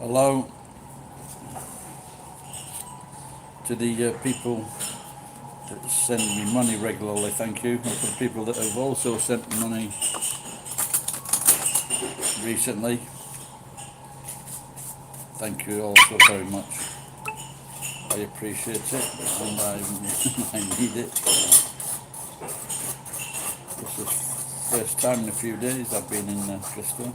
Hello to the people that send me money regularly, thank you. And for the people that have also sent me money recently, thank you also very much. I appreciate it and I need it. This is the first time in a few days I've been in Bristol.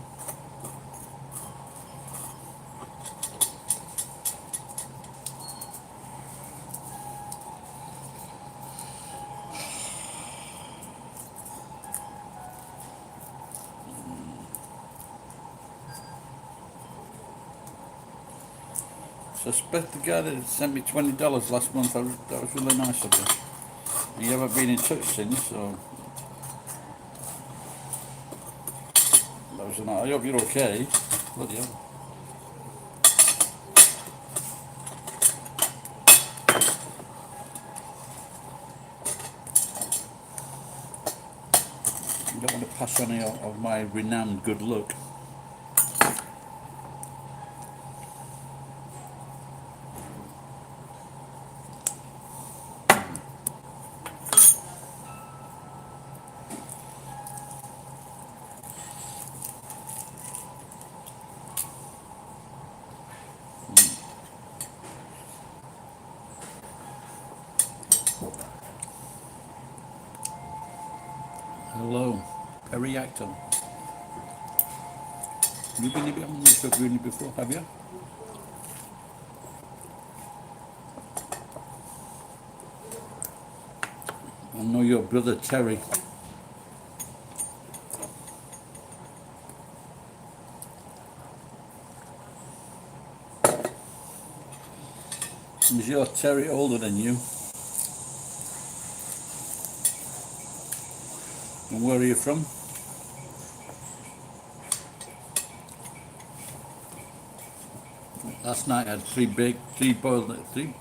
So split the guy that sent me $20 last month, that was really nice of you. You haven't been in touch since, so that was nice. I hope you're okay. Bloody hell. You don't want to pass on any of my renowned good luck. Hello, Perry Acton. You've been on this really before, have you? I know your brother Terry. Is your Terry older than you? And where are you from? Last night I had three boiled, three.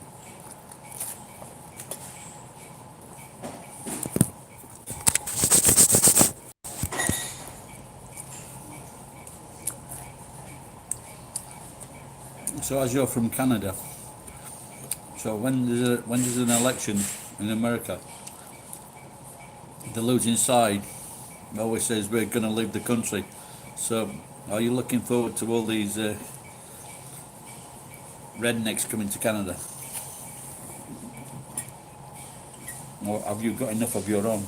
So as you're from Canada, so when there's an election in America, the losing side always says we're going to leave the country. So are you looking forward to all these rednecks coming to Canada? Or have you got enough of your own?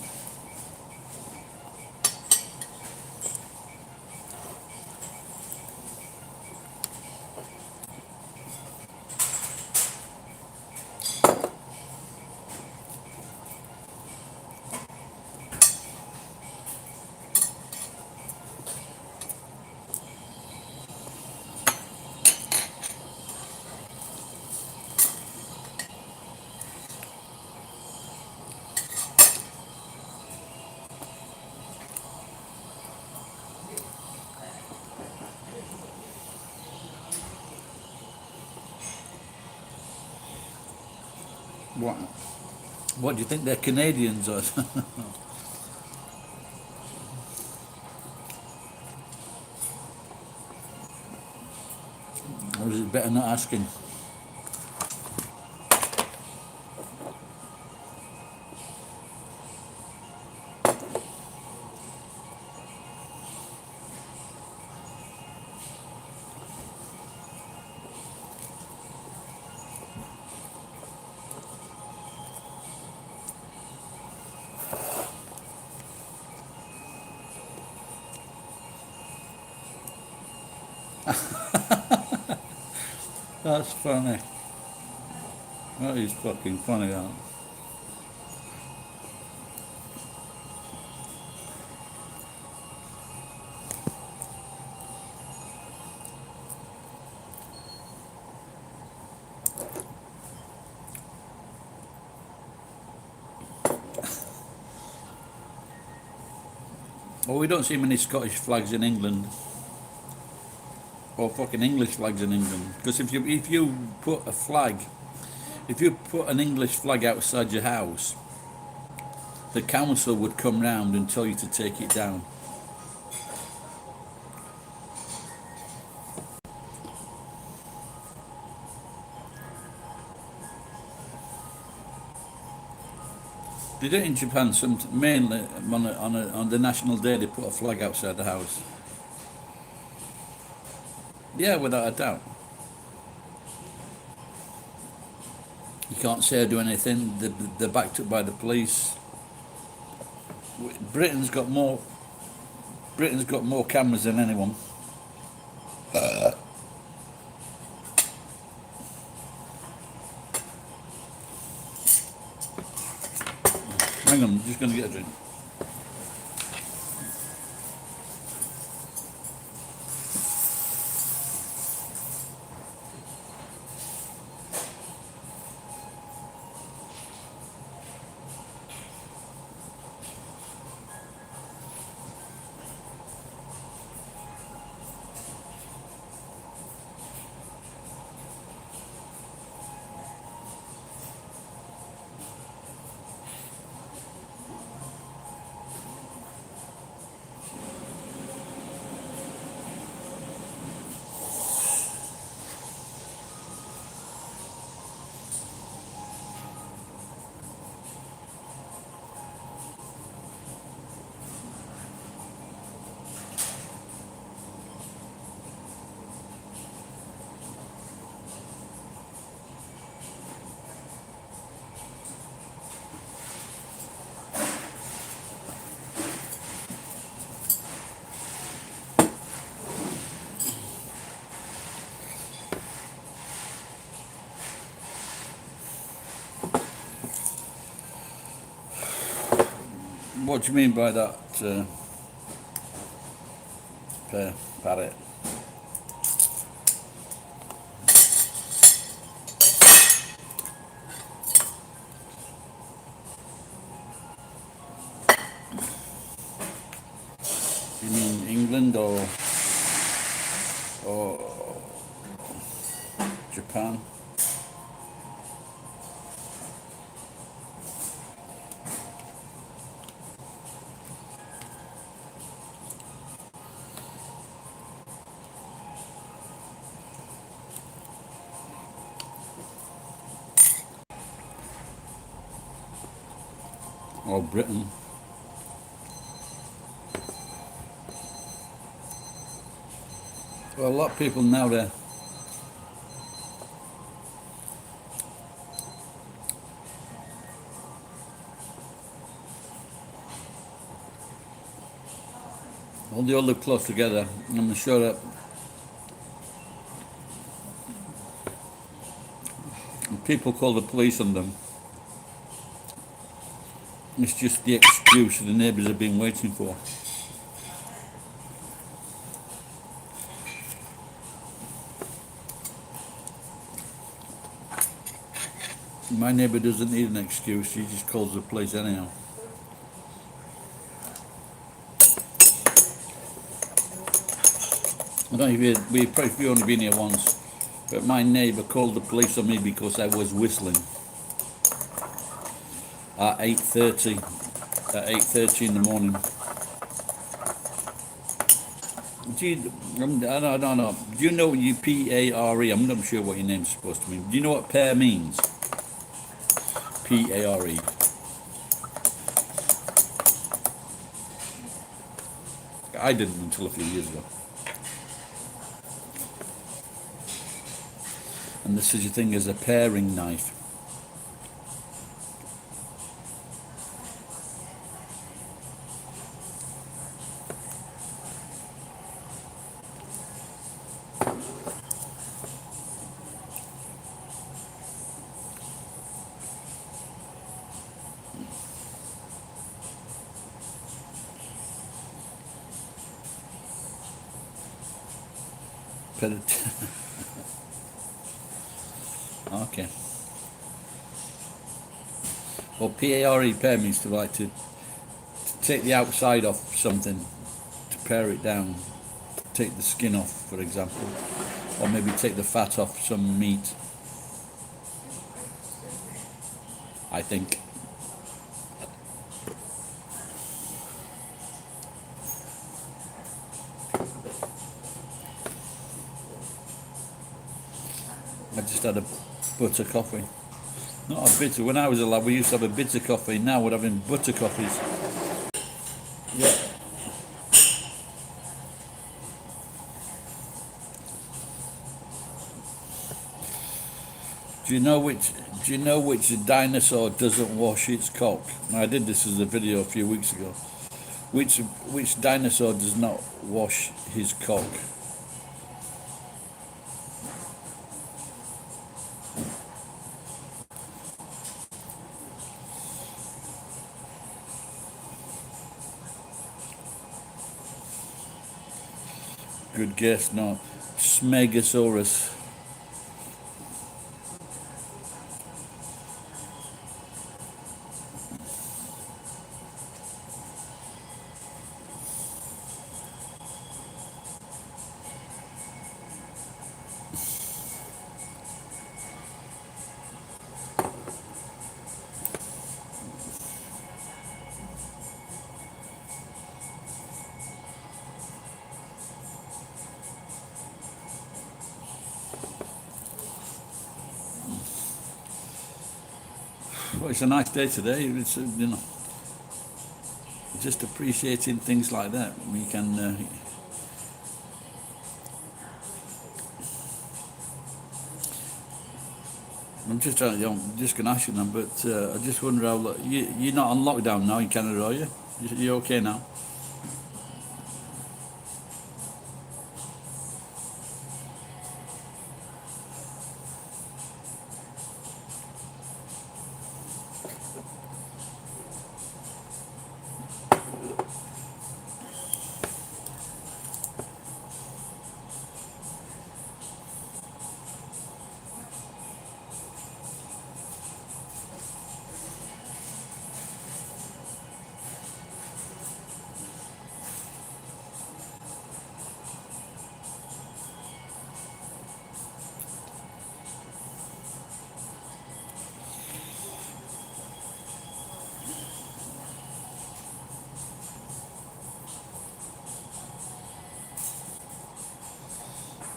What? What do you think they're Canadians or? Or is it better not asking? That's funny. That is fucking funny, that. Well, we don't see many Scottish flags in England, or fucking English flags in England. Because if you put a flag, if you put an English flag outside your house, the council would come round and tell you to take it down. They do it in Japan. Mainly on the national day, they put a flag outside the house. Yeah, without a doubt. You can't say or do anything. They're backed up by the police. Britain's got more. Britain's got more cameras than anyone. Hang on, I'm just going to get a drink. What do you mean by that, parrot? You mean England or Japan? Or Britain? Well, a lot of people now there. Well, they all live close together. I'm sure that people call the police on them. It's just the excuse the neighbours have been waiting for. My neighbour doesn't need an excuse, he just calls the police anyhow. I don't know if we've probably only been here once, but my neighbour called the police on me because I was whistling at 8:30 in the morning. I don't know. Do you know what you P-A-R-E? I'm not sure what your name's supposed to mean. Do you know what pear means? P-A-R-E. I didn't until a few years ago. And there's such a thing as a paring knife. Okay. Well, P-A-R-E, pear means to take the outside off something, to pare it down, take the skin off, for example, or maybe take the fat off some meat, I think. I just had a butter coffee. Not a bitter. When I was a lad, we used to have a bitter coffee. Now we're having butter coffees. Yeah. Do you know which? Do you know which dinosaur doesn't wash its cock? I did this as a video a few weeks ago. Which dinosaur does not wash his cock? Good guess. No, Smegosaurus. Well, it's a nice day today. It's just appreciating things like that. We can. I'm just trying. I'm just going to ask you now, but I just wonder how you're not on lockdown now in Canada, are you? You're okay now?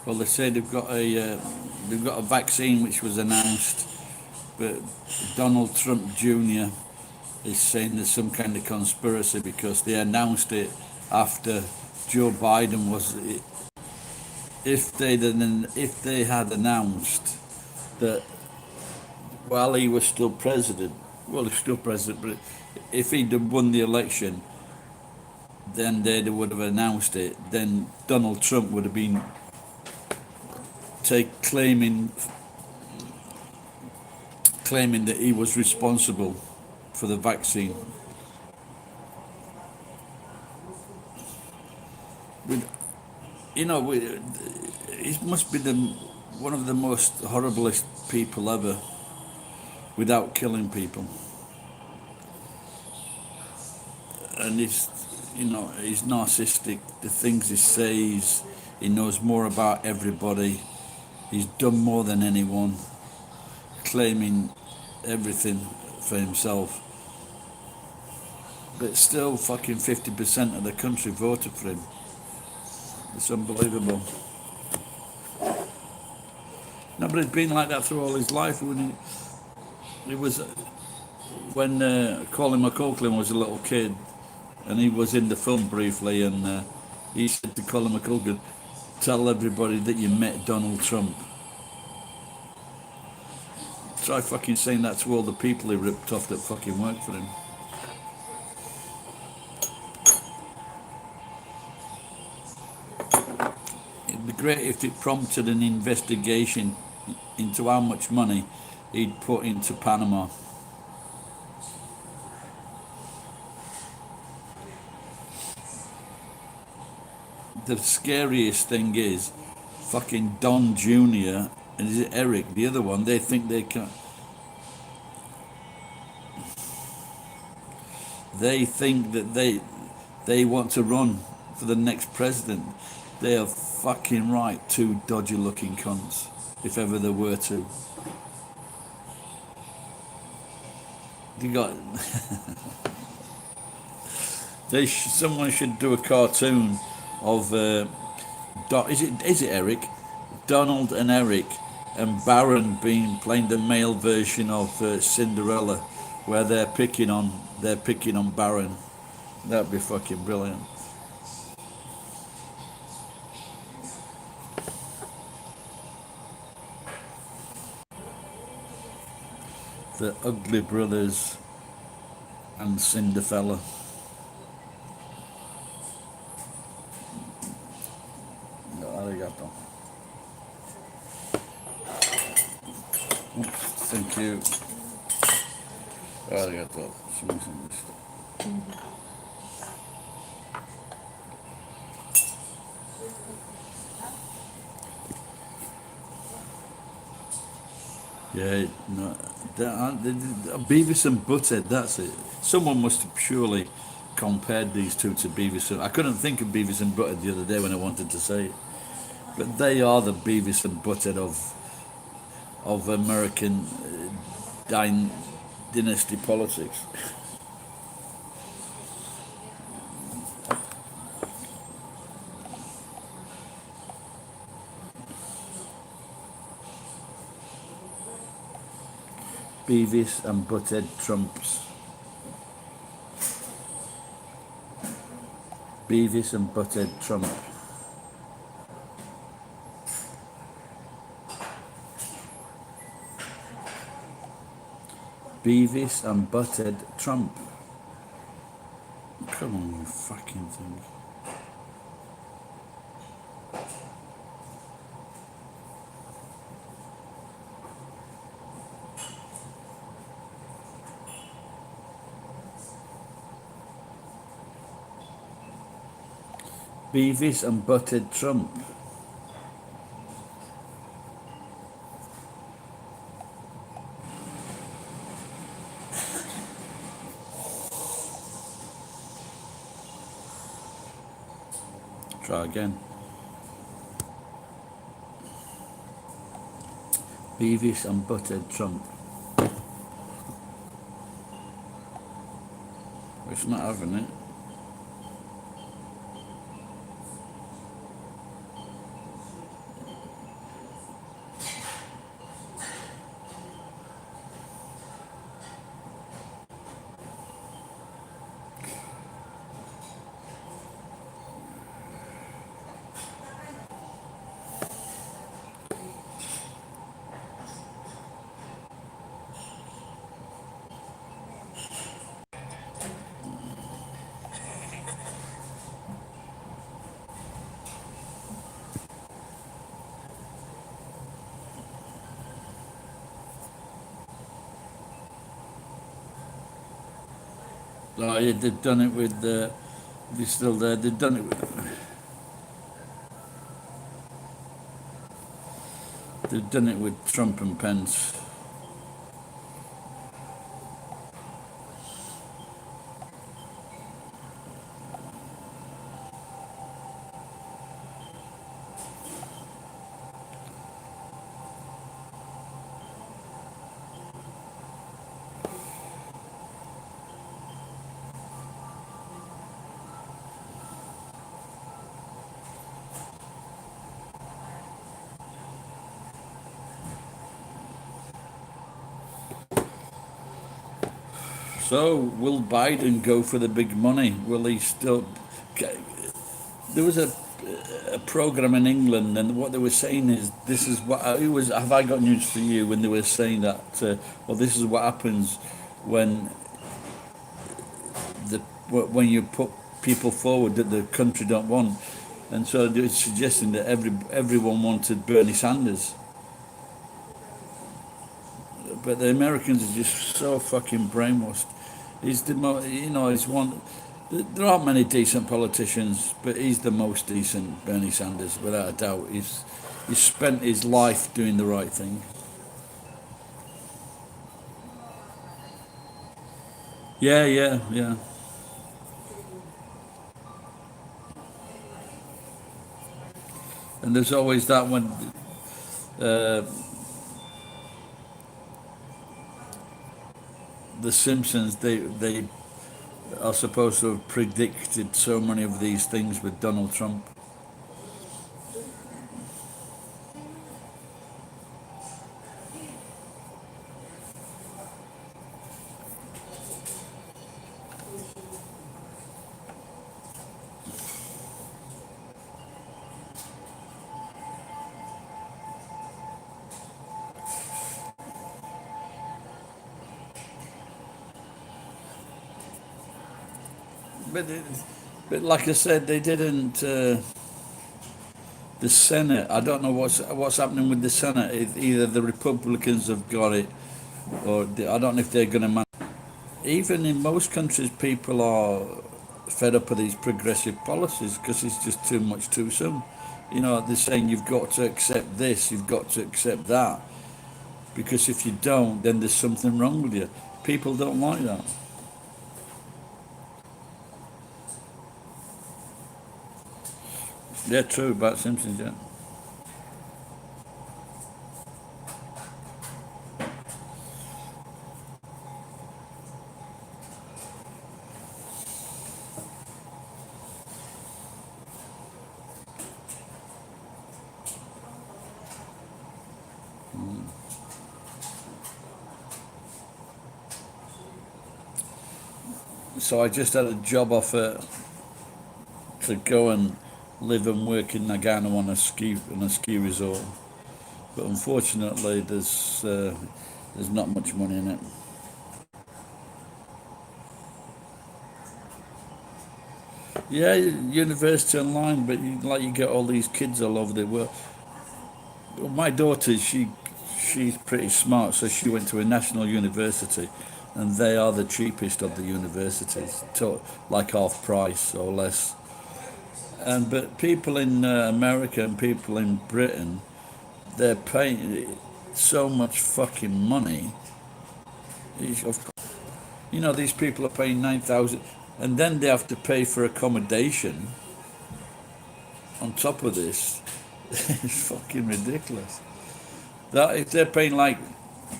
Well, they say they've got a vaccine which was announced, but Donald Trump Jr. is saying there's some kind of conspiracy because they announced it after Joe Biden was. If they had announced that while he was still president, well, he's still president, but if he'd have won the election, then they would have announced it. Then Donald Trump would have been claiming that he was responsible for the vaccine. With, he must be one of the most horriblest people ever, without killing people. And he's narcissistic. The things he says, he knows more about everybody. He's done more than anyone, claiming everything for himself. But still, fucking 50% of the country voted for him. It's unbelievable. No, but it's been like that through all his life. When Colin McLaughlin was a little kid, and he was in the film briefly, and he said to Colin McLaughlin, "Tell everybody that you met Donald Trump." Try fucking saying that to all the people he ripped off that fucking worked for him. It'd be great if it prompted an investigation into how much money he'd put into Panama. The scariest thing is fucking Don Jr. and is it Eric, the other one, they think they can. They think that they want to run for the next president. They are fucking right, two dodgy looking cunts, if ever there were two. You got. Someone should do a cartoon of. Is it Eric, Donald and Eric and Baron being playing the male version of Cinderella, where they're picking on Baron. That'd be fucking brilliant. The Ugly Brothers and Cinderfella. No, arigato. Oops, thank you. Arigato. Yeah, no, Beavis and Butthead, that's it. Someone must have surely compared these two to Beavis and... I couldn't think of Beavis and Butthead the other day when I wanted to say it. But they are the Beavis and Butthead of American dynasty politics. Beavis and Butthead Trumps. Beavis and Butthead Trump. Beavis and Butthead Trump. Come on, you fucking thing. Beavis and Butthead Trump. Try again. Beavis and Butthead Trump. It's not having it. Like, they've done it with they're still there. They've done it. They've done it with Trump and Pence. So, will Biden go for the big money? Will he still? There was a program in England, and what they were saying is, this is what it was. Have I got news for you? When they were saying that, well, this is what happens when when you put people forward that the country don't want, and so they were suggesting that everyone wanted Bernie Sanders. But the Americans are just so fucking brainwashed. He's the he's one. There aren't many decent politicians, but he's the most decent, Bernie Sanders, without a doubt. He's spent his life doing the right thing. Yeah, yeah, yeah. And there's always that one. Uh, the Simpsons, they are supposed to have predicted so many of these things with Donald Trump. But, but like I said, they didn't. The Senate, I don't know what's happening with the Senate. Either the Republicans have got it, or I don't know if they're going to manage. Even in most countries, people are fed up of these progressive policies because it's just too much too soon. You know, they're saying you've got to accept this, you've got to accept that, because if you don't, then there's something wrong with you. People don't like that. Yeah, true about Simpsons. Yeah. So I just had a job offer to go and live and work in Nagano on a ski resort, but unfortunately, there's not much money in it. Yeah, university online, but you get all these kids all over the world. Well, my daughter, she's pretty smart, so she went to a national university, and they are the cheapest of the universities, like half price or less. And but people in America and people in Britain, they're paying so much fucking money. You know, these people are paying 9,000, and then they have to pay for accommodation on top of this. It's fucking ridiculous. That if they're paying like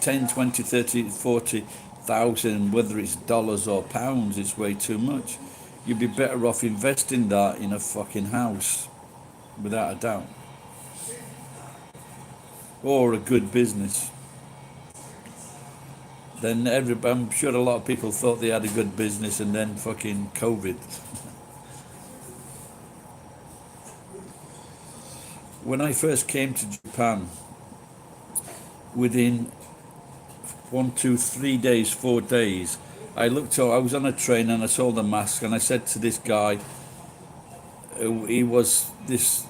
10, 20, 30, 40,000, whether it's dollars or pounds, it's way too much. You'd be better off investing that in a fucking house, without a doubt, or a good business. Then I'm sure a lot of people thought they had a good business, and then fucking COVID. When I first came to Japan, within 1, 2, 3 days, 4 days, I looked. I was on a train and I saw the mask, and I said to this guy, he was this.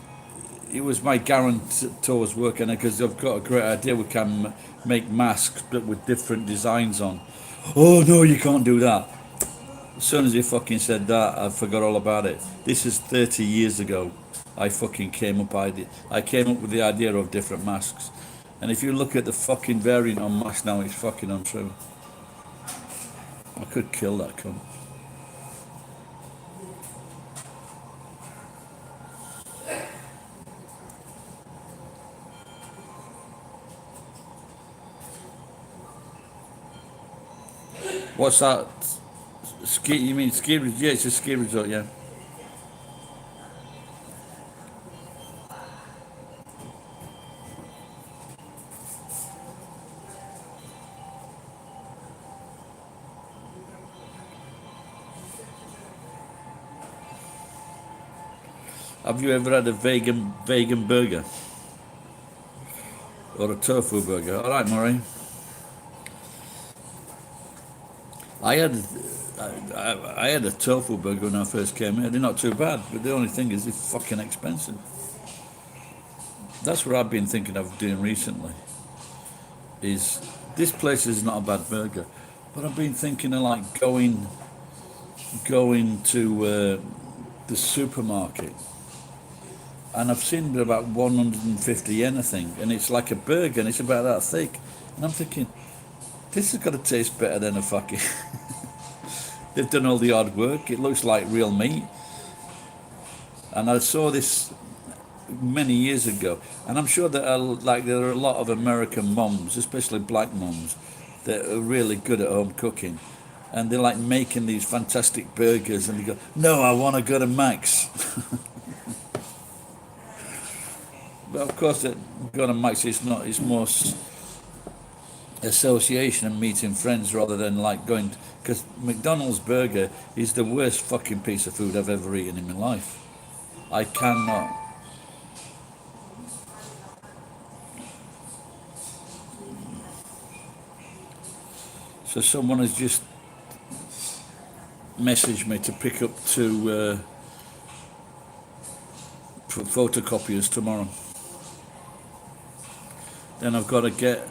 He was my guarantor's working because I've got a great idea. We can make masks but with different designs on. Oh no, you can't do that. As soon as he fucking said that, I forgot all about it. This is 30 years ago. I fucking came up with the idea of different masks. And if you look at the fucking variant on masks now, it's fucking untrue. I could kill that cunt. What's that? Ski? You mean ski resort? Yeah, it's a ski resort. Yeah. Have you ever had a vegan burger or a tofu burger? All right, Murray. I had I had a tofu burger when I first came here. They're not too bad, but the only thing is they're fucking expensive. That's what I've been thinking of doing recently. Is this place is not a bad burger, but I've been thinking of like going to the supermarket, and I've seen about 150 yen, I think, and it's like a burger, and it's about that thick, and I'm thinking this has got to taste better than a fucking. They've done all the hard work. It looks like real meat, and I saw this many years ago, and I'm sure that there are a lot of American moms, especially black moms, that are really good at home cooking, and they're like making these fantastic burgers, and they go, "No, I want to go to Max." But of course, that going to Max, it's not. It's more association and meeting friends rather than like going. Because McDonald's burger is the worst fucking piece of food I've ever eaten in my life. I cannot. So someone has just messaged me to pick up two photocopiers tomorrow. Then I've got to get.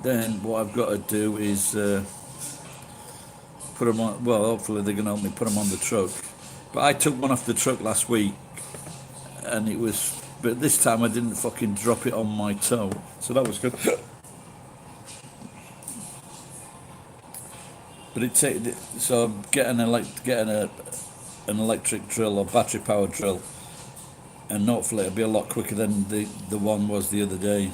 Then what I've got to do is put them on. Well, hopefully they're going to help me put them on the truck. But I took one off the truck last week, and it was. But this time I didn't fucking drop it on my toe, so that was good. But it take so I'm getting an electric drill or battery powered drill, and hopefully it'll be a lot quicker than the one was the other day.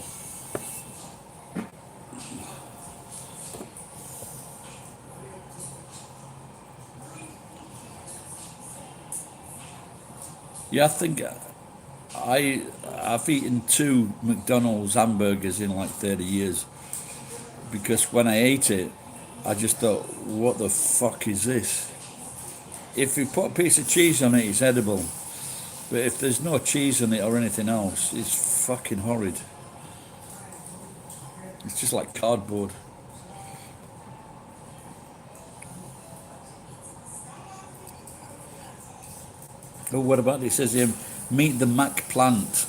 Yeah, I think I've eaten 2 McDonald's hamburgers in like 30 years, because when I ate it, I just thought, what the fuck is this? If you put a piece of cheese on it, it's edible. But if there's no cheese on it or anything else, it's fucking horrid. It's just like cardboard. Oh, what about it? It says here, meet the Mac plant.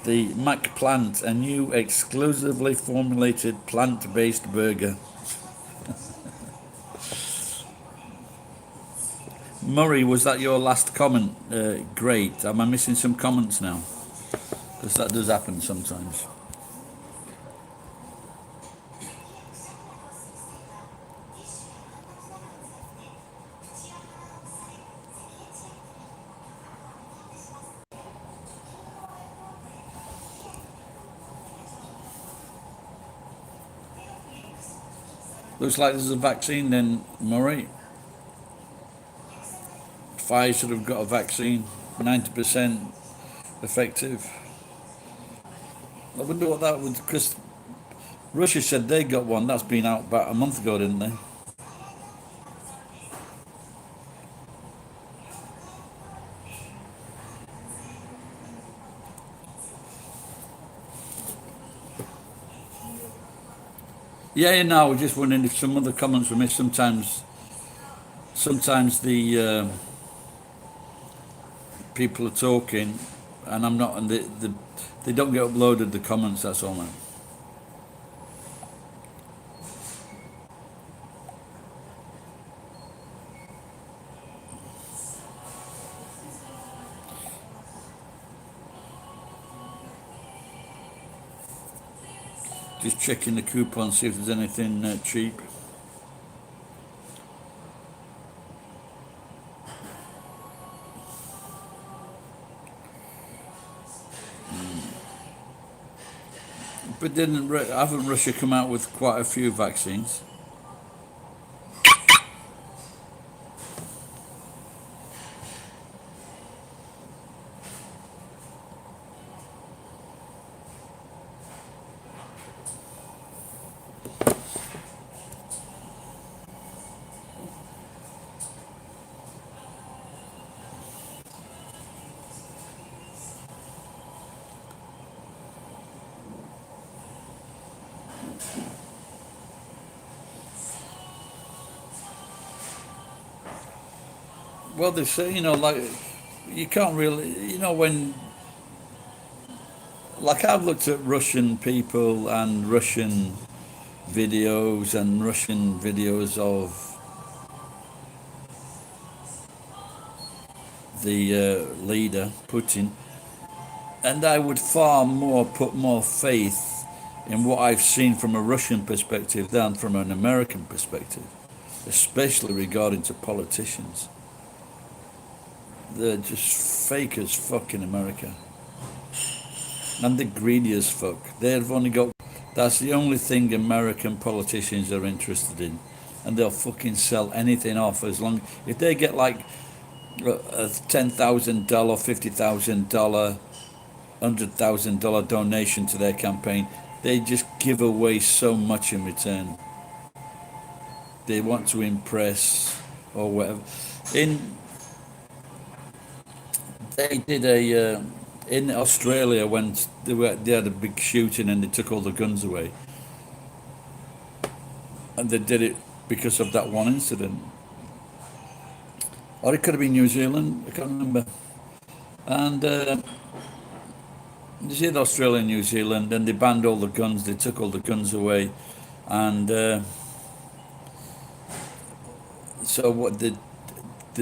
The Mac plant, a new exclusively formulated plant-based burger. Murray, was that your last comment? Great. Am I missing some comments now? Because that does happen sometimes. Looks like there's a vaccine then, Murray. Pfizer have got a vaccine, 90% effective. I wonder what that would, because Russia said they got one. That's been out about a month ago, didn't they? Yeah, no, I was just wondering if some other comments were missed. Sometimes the people are talking, and I'm not, and they don't get uploaded. The comments, that's all, man. Just checking the coupon, see if there's anything cheap. But haven't Russia come out with quite a few vaccines? Well, they say, like, you can't really, when, like, I've looked at Russian people and Russian videos of the leader, Putin, and I would put more faith in what I've seen from a Russian perspective than from an American perspective, especially regarding to politicians. They're just fake as fuck in America. And they're greedy as fuck. They've only got... That's the only thing American politicians are interested in. And they'll fucking sell anything off as long... If they get like a $10,000, $50,000, $100,000 donation to their campaign, they just give away so much in return. They want to impress or whatever. They did in Australia when they had a big shooting and they took all the guns away. and they did it because of that one incident. Or it could have been New Zealand, I can't remember. And they did Australia and New Zealand, and they banned all the guns, they took all the guns away. And so what the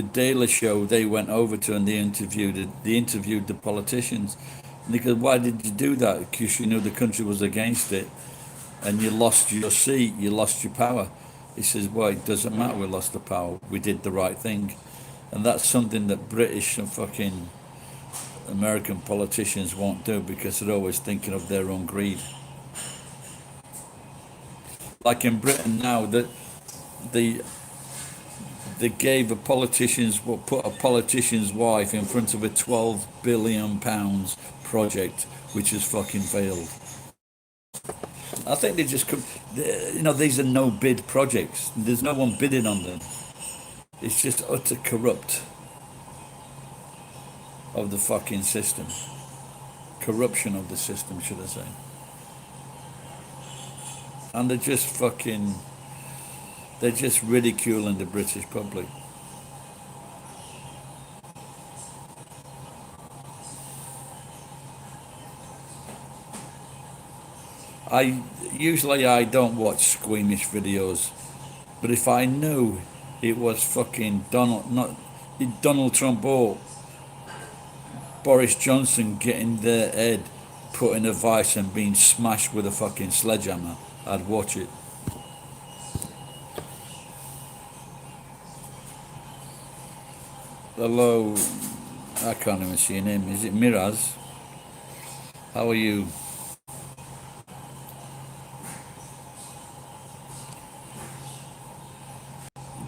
Daily Show, they went over to and they interviewed the politicians. And they go, why did you do that? Because you knew the country was against it, and you lost your seat, you lost your power. He says, well, it doesn't matter, we lost the power, we did the right thing. And that's something that British and fucking American politicians won't do, because they're always thinking of their own greed. Like in Britain now, that the they gave a politician's put a politician's wife in front of a £12 billion project, which has fucking failed. I think they just these are no bid projects. There's no one bidding on them. It's just utter corrupt of the fucking system. Corruption of the system, should I say. And they're just ridiculing the British public. I don't watch squeamish videos, but if I knew it was fucking Donald Trump or Boris Johnson getting their head put in a vice and being smashed with a fucking sledgehammer, I'd watch it. Hello, I can't even see your name. Is it Miraz? How are you?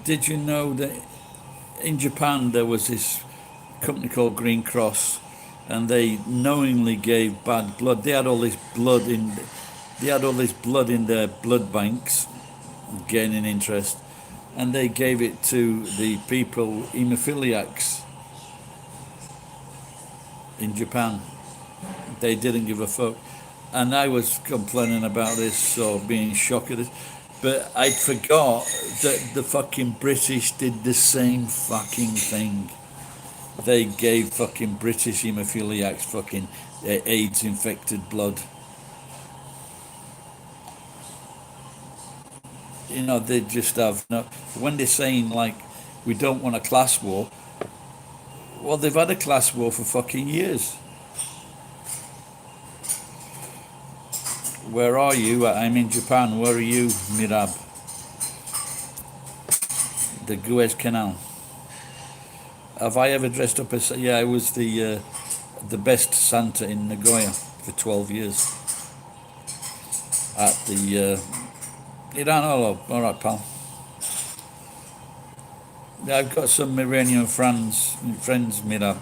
Did you know that in Japan there was this company called Green Cross, and they knowingly gave bad blood. They had all this blood in their blood banks, gaining interest, and they gave it to the people, hemophiliacs in Japan. They didn't give a fuck. And I was complaining about this or being shocked at this, but I forgot that the fucking British did the same fucking thing. They gave fucking British hemophiliacs fucking AIDS infected blood. They just have no. When they're saying like we don't want a class war, well, they've had a class war for fucking years. Where are you? I'm in Japan. Where are you, Mirab? The Guez Canal. Have I ever dressed up as? Yeah, I was the best Santa in Nagoya for 12 years. At the Iran. All right, pal. Yeah, I've got some Iranian friends, Mirab.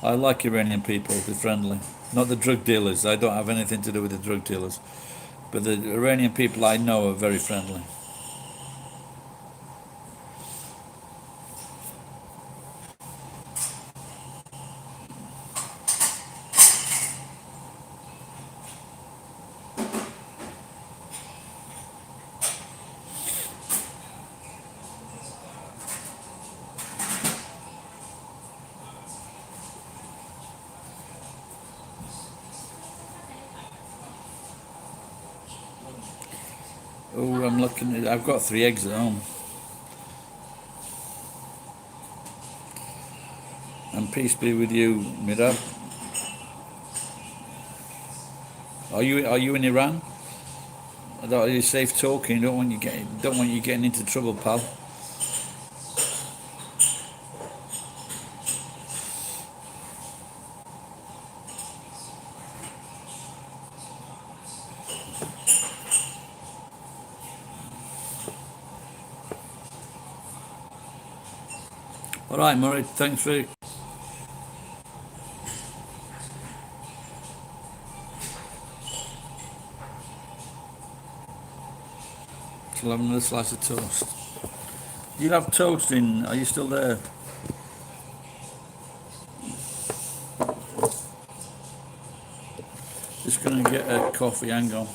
I like Iranian people. They're friendly. Not the drug dealers. I don't have anything to do with the drug dealers. But the Iranian people I know are very friendly. Oh, I'm looking at. I've got 3 eggs at home. And peace be with you, Mirab. Are you in Iran? Are you safe talking? Don't want you getting into trouble, pal. All right, Murray. Thanks for. Shall have another slice of toast. You have toast in. Are you still there? Just gonna get a coffee. Hang on.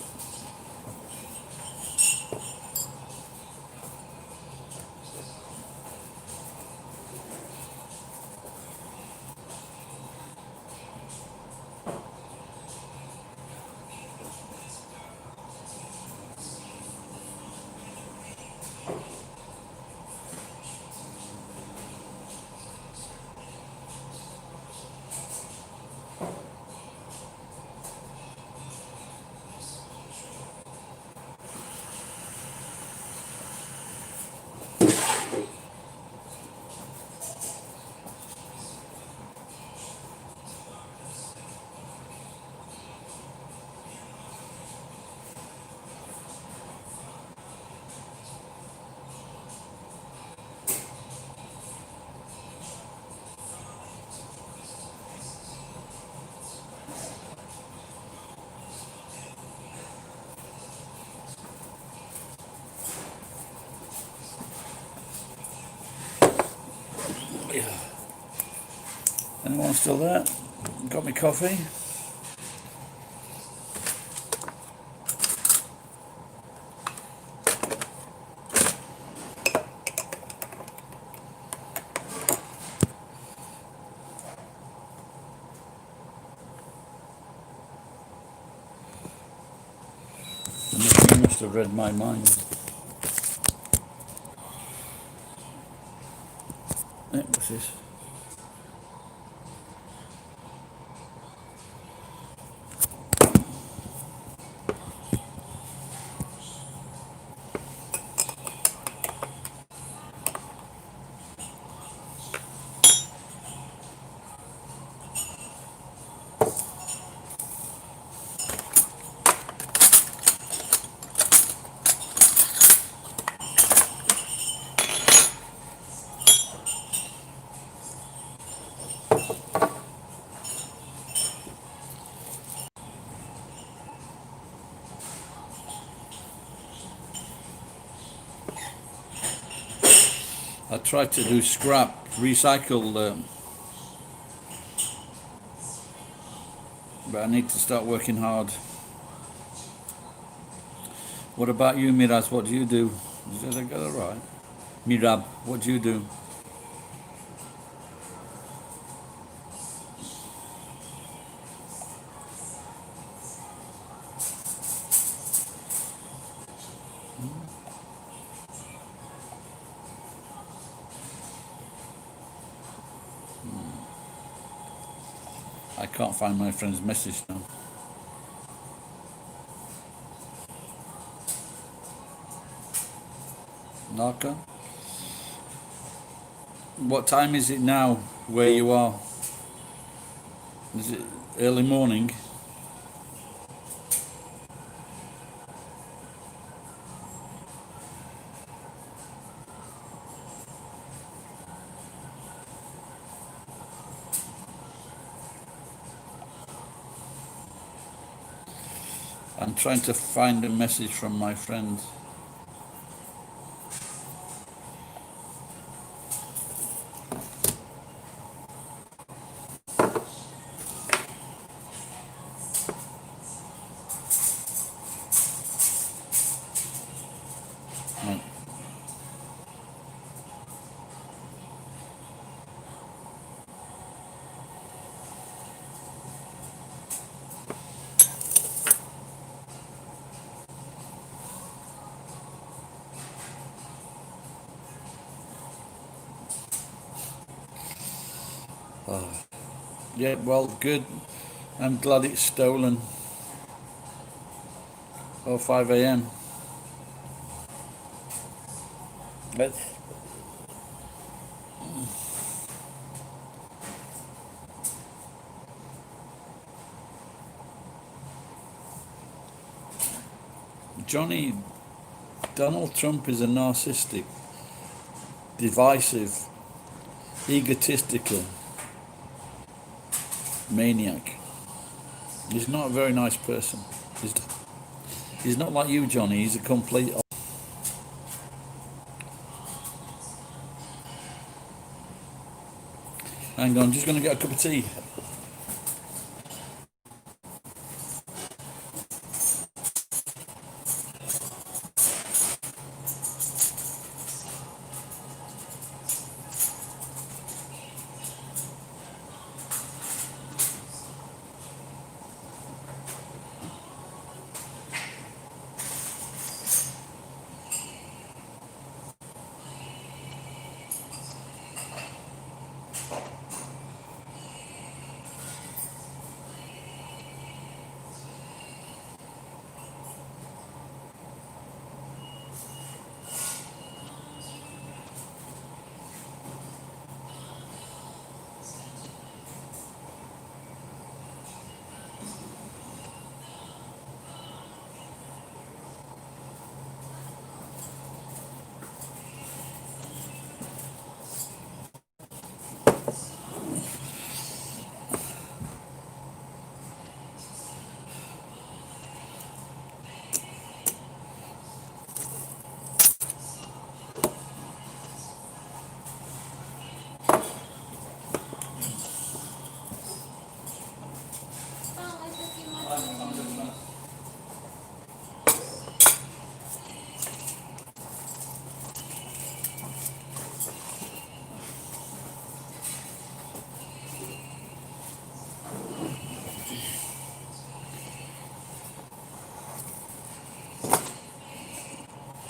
Yeah. Anyone still there? Got me coffee? You must have read my mind. What's this? I tried to do scrap, recycle, but I need to start working hard. What about you, Miraz? What do you do? Did I get it right? Mirab, what do you do? I can't find my friend's message now. Naka? What time is it now where you are? Is it early morning? I'm trying to find a message from my friend. Right. Yeah, well, good. I'm glad it's stolen. Oh, 5 a.m. But Johnny, Donald Trump is a narcissistic, divisive, egotistical maniac. He's not a very nice person. He's not like you, Johnny. He's a complete. Hang on, just going to get a cup of tea.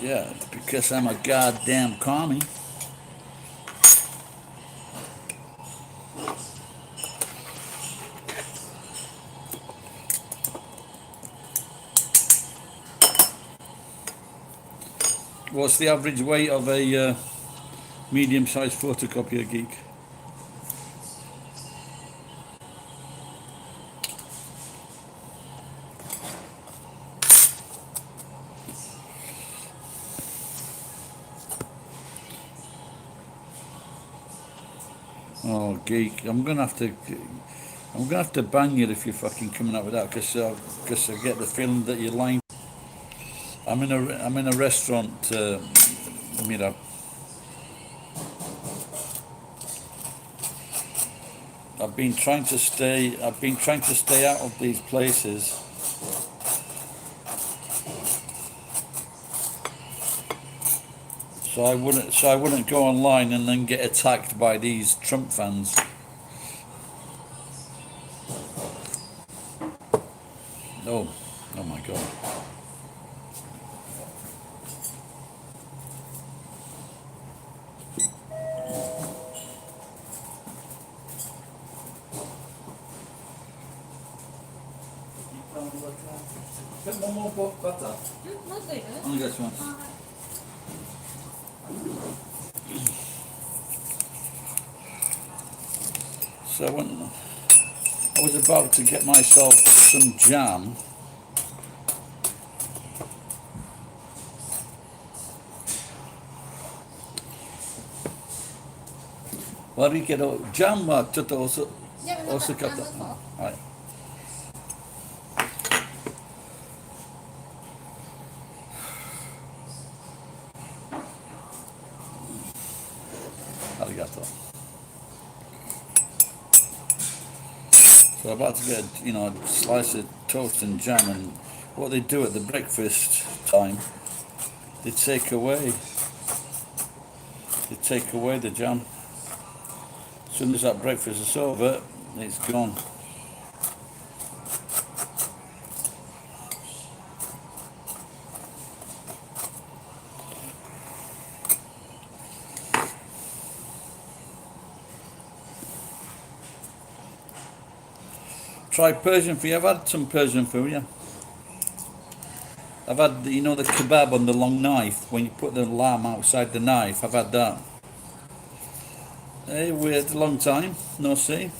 Yeah, because I'm a goddamn commie. What's the average weight of a medium-sized photocopier, geek? Oh, geek, I'm gonna have to bang you if you're fucking coming up with that, because I get the feeling that you're lying. I'm in a restaurant, Mira. I've been trying to stay out of these places, so I wouldn't go online and then get attacked by these Trump fans. Oh, oh my God. One more butter. Only this one. So when I was about to get myself some jam,悪いけどジャンはちょっと遅かった。はい。ありがとう。So I'm about to get, a slice of toast and jam, and what they do at the breakfast time, they take away the jam. As soon as that breakfast is over, it's gone. Try Persian food. I've had some Persian food, yeah. I've had, the kebab on the long knife, when you put the lamb outside the knife. I've had that. Hey, wait a long time, no see.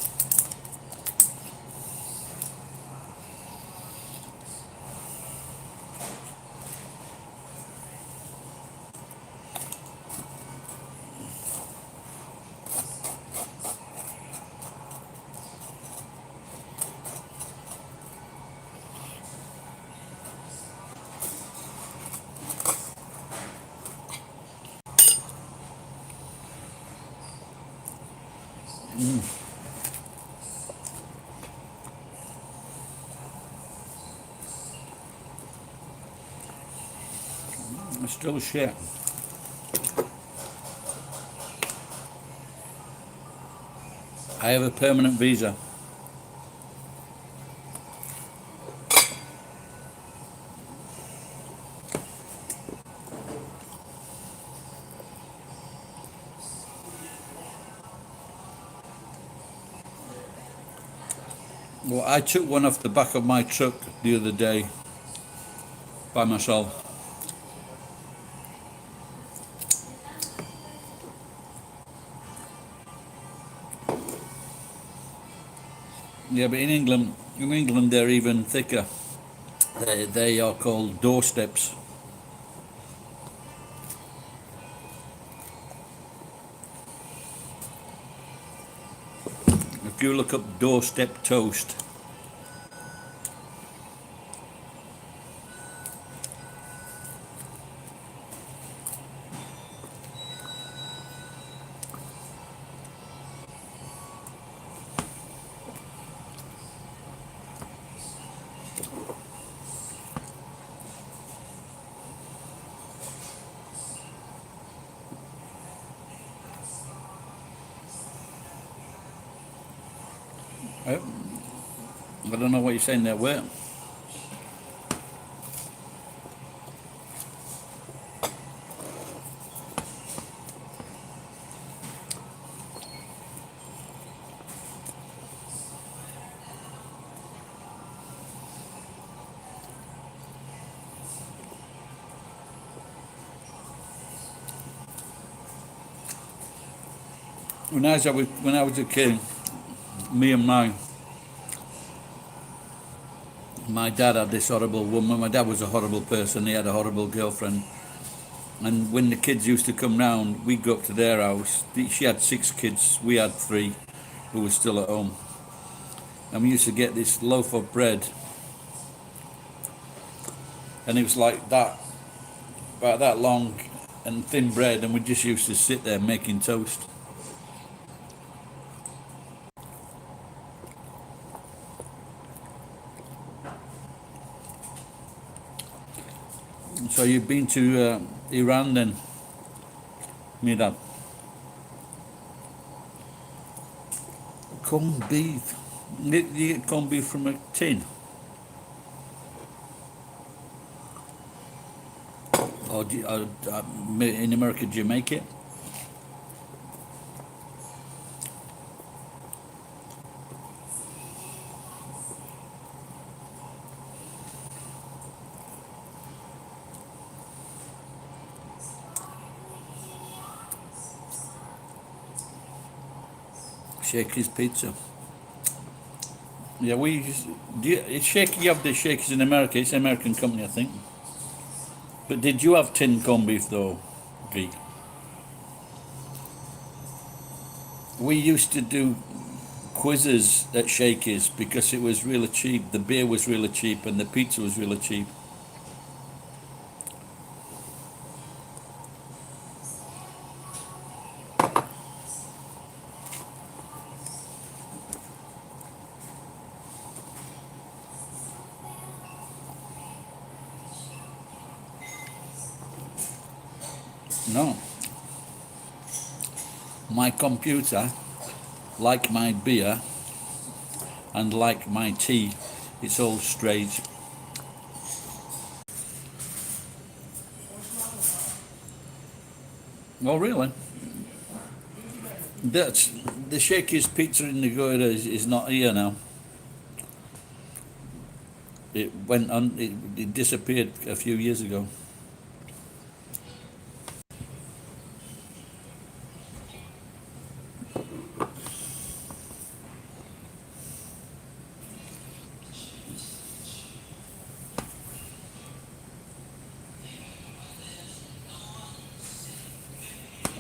It's still shit. I have a permanent visa. Well, I took one off the back of my truck the other day by myself. Yeah, but in England they're even thicker. They are called doorsteps. If you look up doorstep toast, I don't know what you're saying there, where? When I was a kid, me and my dad had this horrible woman. My dad was a horrible person. He had a horrible girlfriend. And when the kids used to come round, we'd go up to their house. She had 6 kids. We had 3 who were still at home. And we used to get this loaf of bread. And it was like that, about that long and thin bread. And we just used to sit there making toast. So you've been to Iran then, Mirad? Corned beef. You get corned beef from a tin? Or in America, do you make it? Shakey's Pizza. Yeah, it's Shaky. You have the Shakey's in America. It's an American company, I think. But did you have tin corned beef though, V? We used to do quizzes at Shakey's because it was really cheap. The beer was really cheap and the pizza was really cheap. No. My computer, like my beer and like my tea, it's all straight. Oh, really? That's the Shakey's Pizza in Nagoya is not here now. It went on. It disappeared a few years ago.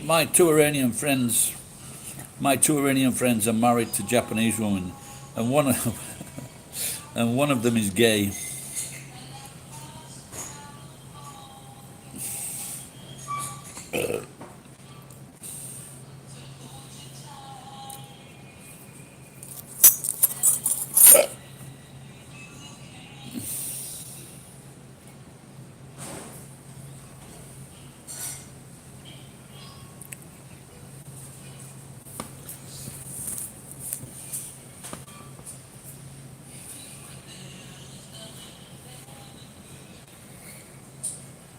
My two Iranian friends, my two Iranian friends are married to Japanese women, and one of and one of them is gay.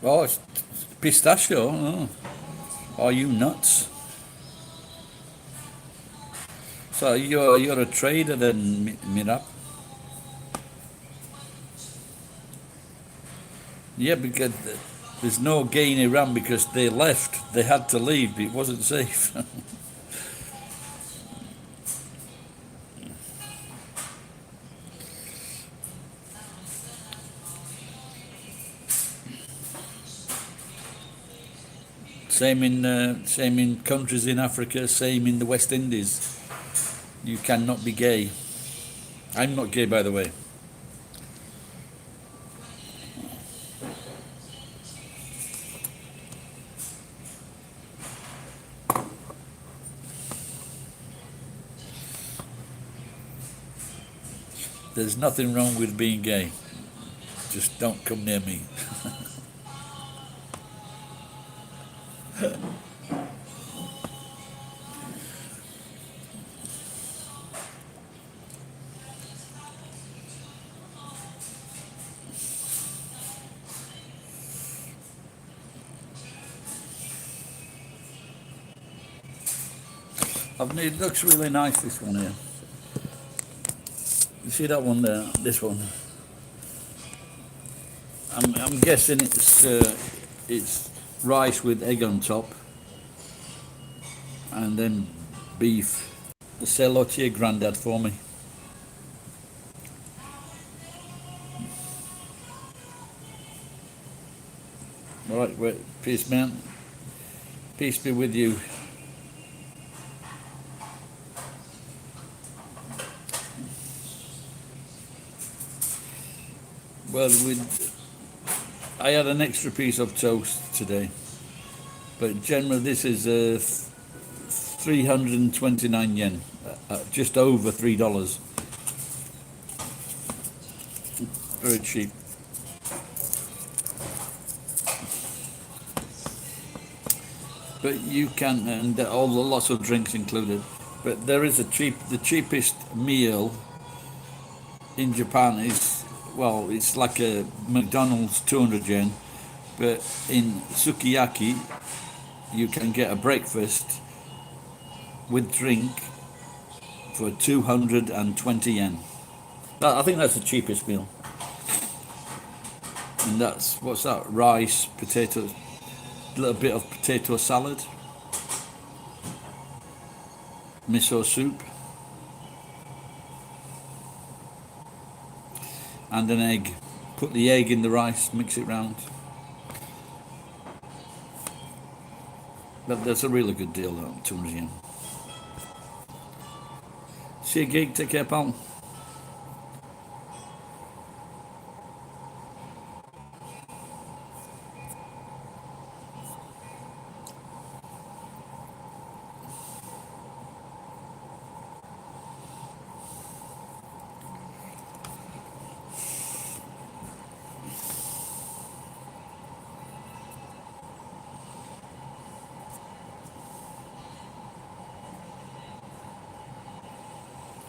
Oh, it's pistachio. Oh. Are you nuts? So you're a trader then, Mirab? Yeah, because there's no gay in Iran because they left. They had to leave. It wasn't safe. Same in countries in Africa. Same in the West Indies. You cannot be gay. I'm not gay, by the way. There's nothing wrong with being gay. Just don't come near me. It looks really nice, this one here. You see that one there? This one. I'm guessing it's rice with egg on top, and then beef. Say hello to your granddad for me. Alright, wait, peace, man. Peace be with you. Well, I had an extra piece of toast today, but generally this is 329 yen, just over $3. Very cheap. But you can, and all the lots of drinks included. But there is the cheapest meal in Japan is, well, it's like a McDonald's 200 yen, but in Sukiyaki you can get a breakfast with drink for 220 yen. I think that's the cheapest meal. And that's, what's that, rice, potatoes, a little bit of potato salad, miso soup, and an egg. Put the egg in the rice, mix it round. That's a really good deal, that 200 yen. See you, geek. Take care, pal.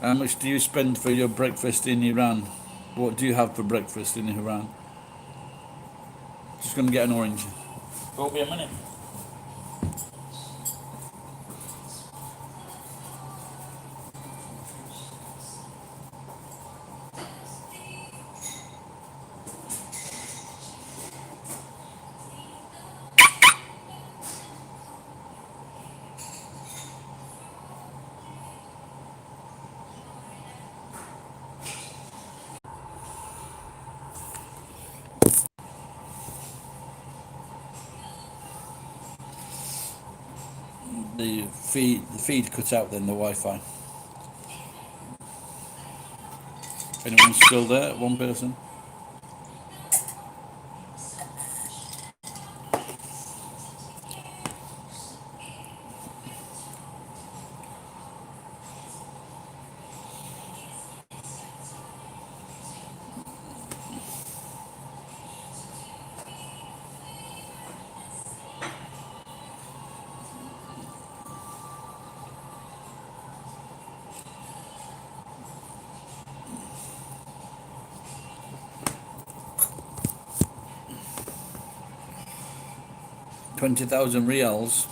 How much do you spend for your breakfast in Iran? What do you have for breakfast in Iran? Just going to get an orange. Won't be a minute. The feed cut out then, the Wi-Fi. If anyone's still there, one person. $20,000 reals.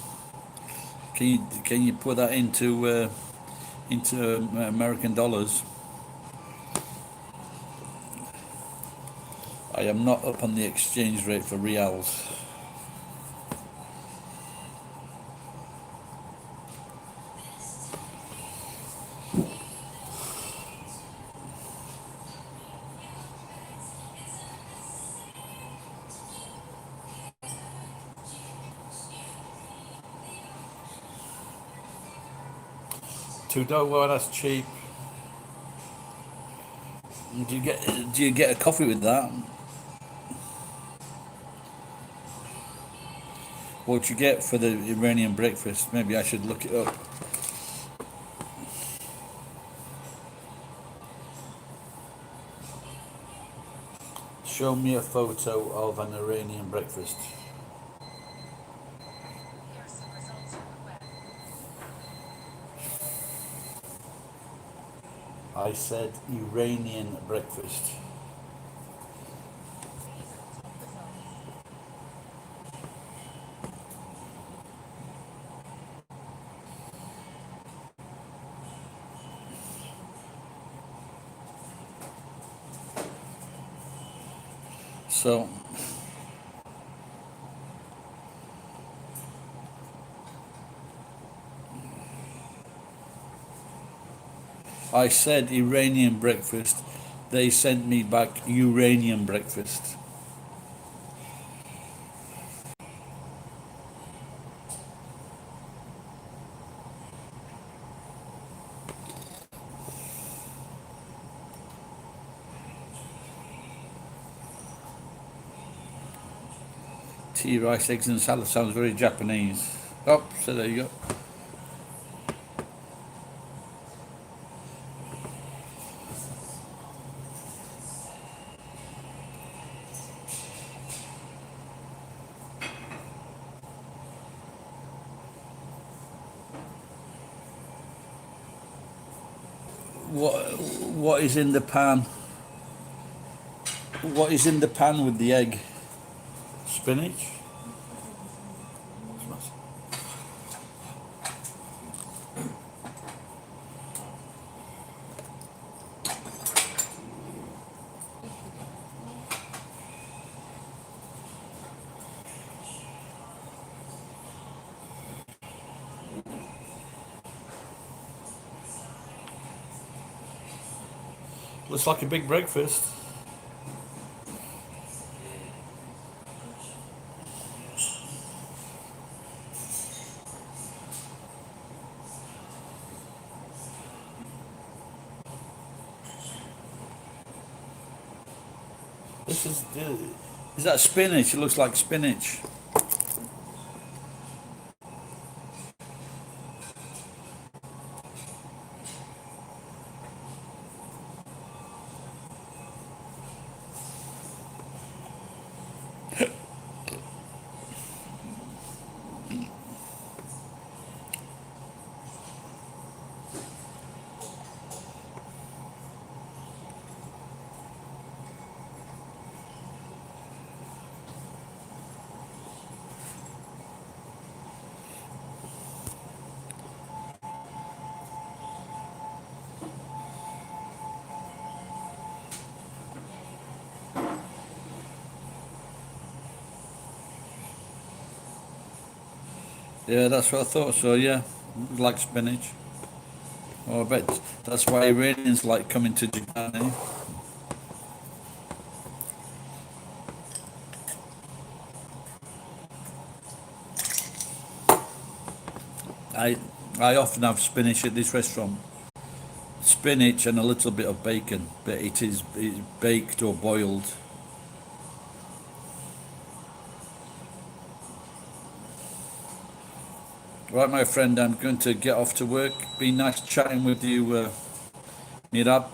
Can you put that into American dollars? I am not up on the exchange rate for reals. $2, well, that's cheap. Do you get a coffee with that? What do you get for the Iranian breakfast? Maybe I should look it up. Show me a photo of an Iranian breakfast. I said Iranian breakfast. So I said Iranian breakfast. They sent me back uranium breakfast. Tea, rice, eggs and salad sounds very Japanese. Oh, so there you go. What is in the pan? What is in the pan with the egg? Spinach? Looks like a big breakfast. This is that spinach? It looks like spinach. Yeah, that's what I thought. So yeah, like spinach. Oh, I bet that's why Iranians like coming to Japan. Eh? I I often have spinach at this restaurant. Spinach and a little bit of bacon, but it's baked or boiled. Right, my friend, I'm going to get off to work. Been nice chatting with you, Mirab.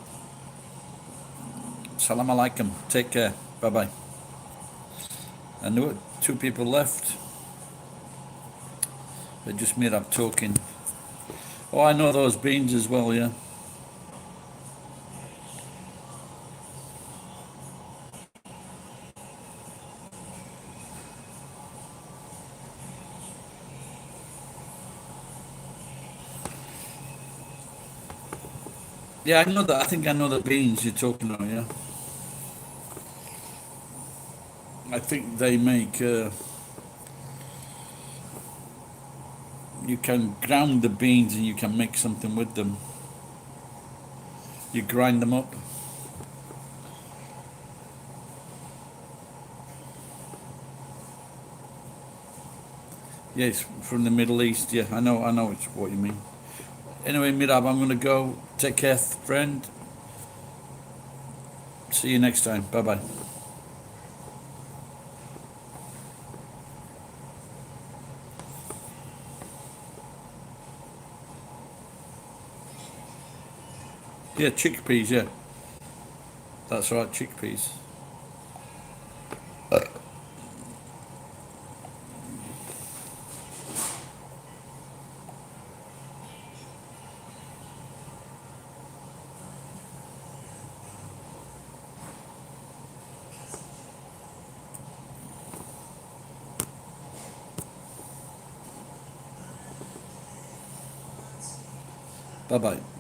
Salam alaikum. Take care. Bye bye. I know two people left. They're just Mirab talking. Oh, I know those beans as well, yeah. Yeah, I know that. I think I know the beans you're talking about, yeah. I think they make, you can ground the beans and you can make something with them. You grind them up. Yes, from the Middle East, yeah. I know it's what you mean. Anyway, Mirab, I'm going to go. Take care, friend. See you next time. Bye bye. Yeah, chickpeas, yeah. That's right, chickpeas. Bye bye.